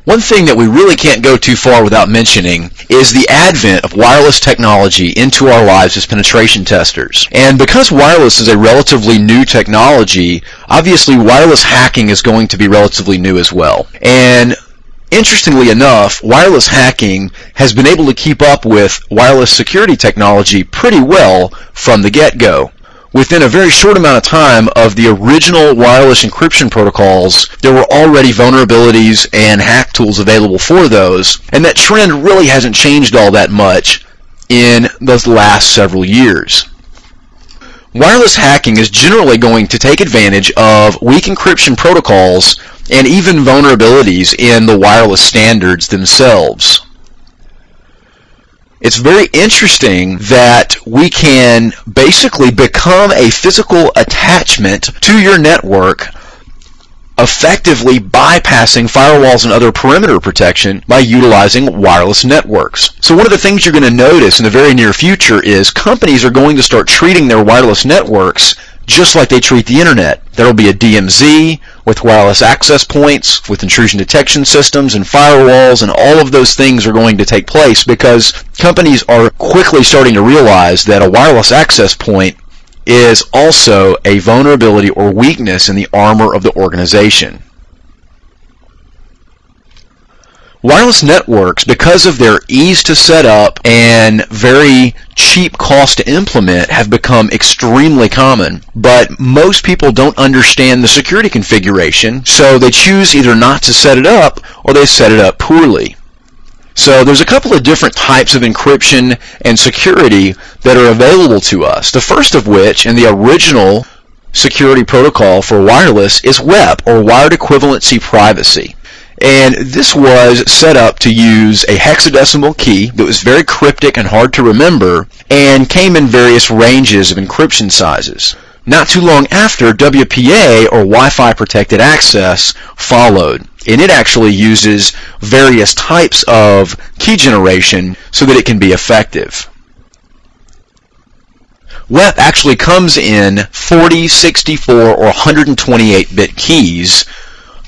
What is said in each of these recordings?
One thing that we really can't go too far without mentioning is the advent of wireless technology into our lives as penetration testers. And because wireless is a relatively new technology, obviously wireless hacking is going to be relatively new as well. And interestingly enough, wireless hacking has been able to keep up with wireless security technology pretty well from the get-go. Within a very short amount of time of the original wireless encryption protocols, there were already vulnerabilities and hack tools available for those, and that trend really hasn't changed all that much in the last several years. Wireless hacking is generally going to take advantage of weak encryption protocols and even vulnerabilities in the wireless standards themselves. It's very interesting that we can basically become a physical attachment to your network, effectively bypassing firewalls and other perimeter protection by utilizing wireless networks. So one of the things you're going to notice in the very near future is companies are going to start treating their wireless networks just like they treat the internet. There will be a DMZ with wireless access points, with intrusion detection systems and firewalls, and all of those things are going to take place because companies are quickly starting to realize that a wireless access point is also a vulnerability or weakness in the armor of the organization. Wireless networks, because of their ease to set up and very cheap cost to implement, have become extremely common. But most people don't understand the security configuration, so they choose either not to set it up or they set it up poorly. So there's a couple of different types of encryption and security that are available to us. The first of which, in the original security protocol for wireless, is WEP, or Wired Equivalency Privacy. And this was set up to use a hexadecimal key that was very cryptic and hard to remember and came in various ranges of encryption sizes. Not too long after, WPA, or Wi-Fi Protected Access, followed. And it actually uses various types of key generation so that it can be effective. WEP actually comes in 40, 64, or 128-bit keys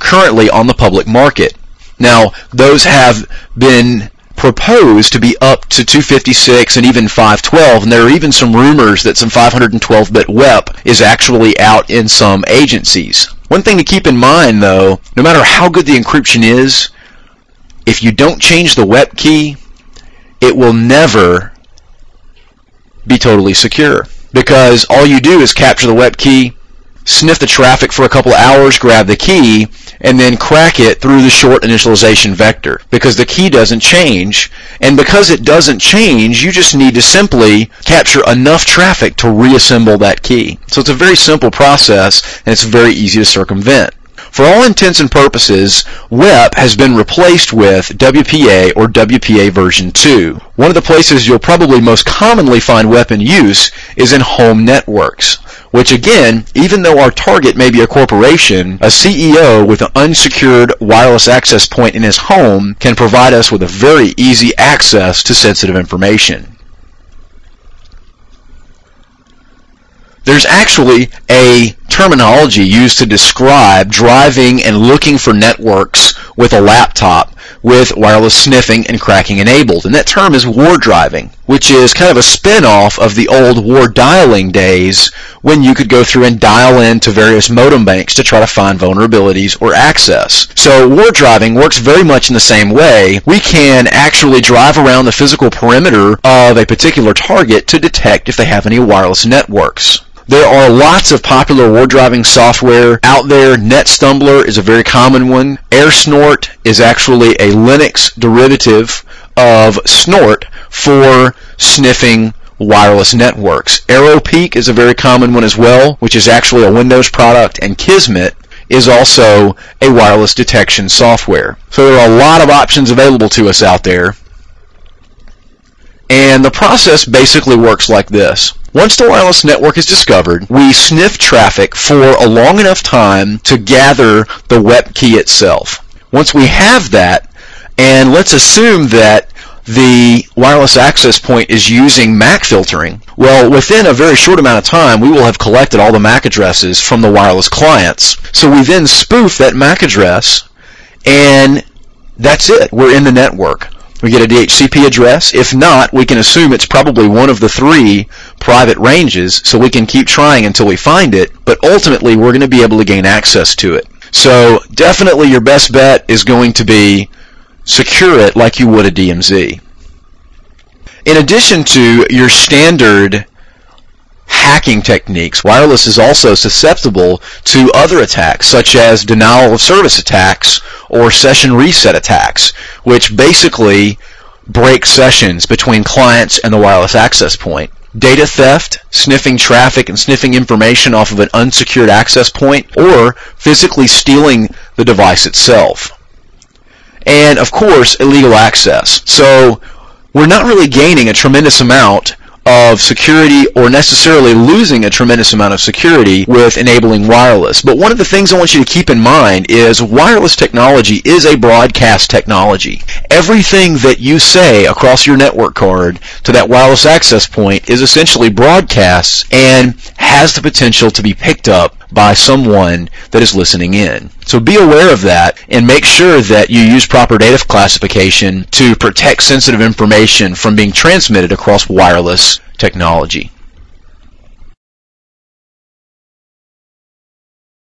currently on the public market. Now, those have been proposed to be up to 256 and even 512, and there are even some rumors that some 512-bit WEP is actually out in some agencies. One thing to keep in mind, though, no matter how good the encryption is, if you don't change the WEP key, it will never be totally secure, because all you do is capture the WEP key, sniff the traffic for a couple of hours, grab the key, and then crack it through the short initialization vector, because the key doesn't change. And because it doesn't change, you just need to simply capture enough traffic to reassemble that key. So it's a very simple process, and it's very easy to circumvent. For all intents and purposes, WEP has been replaced with WPA, or WPA version 2. One of the places you'll probably most commonly find WEP in use is in home networks, which again, even though our target may be a corporation, a CEO with an unsecured wireless access point in his home can provide us with a very easy access to sensitive information. There's actually a terminology used to describe driving and looking for networks with a laptop with wireless sniffing and cracking enabled, and that term is war driving, which is kind of a spin-off of the old war dialing days when you could go through and dial into various modem banks to try to find vulnerabilities or access. So war driving works very much in the same way. We can actually drive around the physical perimeter of a particular target to detect if they have any wireless networks. There are lots of popular war driving software out there. NetStumbler is a very common one. AirSnort is actually a Linux derivative of Snort for sniffing wireless networks. AeroPeak is a very common one as well, which is actually a Windows product, and Kismet is also a wireless detection software. So there are a lot of options available to us out there. And the process basically works like this. Once the wireless network is discovered, we sniff traffic for a long enough time to gather the WEP key itself. Once we have that, and let's assume that the wireless access point is using MAC filtering, well, within a very short amount of time, we will have collected all the MAC addresses from the wireless clients. So we then spoof that MAC address, and that's it. We're in the network. We get a DHCP address. If not, we can assume it's probably one of the 3 private ranges, so we can keep trying until we find it, but ultimately we're going to be able to gain access to it. So definitely your best bet is going to be secure it like you would a DMZ. In addition to your standard hacking techniques, wireless is also susceptible to other attacks, such as denial of service attacks or session reset attacks, which basically break sessions between clients and the wireless access point. Data theft, sniffing traffic and sniffing information off of an unsecured access point, or physically stealing the device itself. And of course, illegal access. So we're not really gaining a tremendous amount of security or necessarily losing a tremendous amount of security with enabling wireless. But one of the things I want you to keep in mind is wireless technology is a broadcast technology. Everything that you say across your network card to that wireless access point is essentially broadcasts and has the potential to be picked up by someone that is listening in. So be aware of that and make sure that you use proper data classification to protect sensitive information from being transmitted across wireless technology.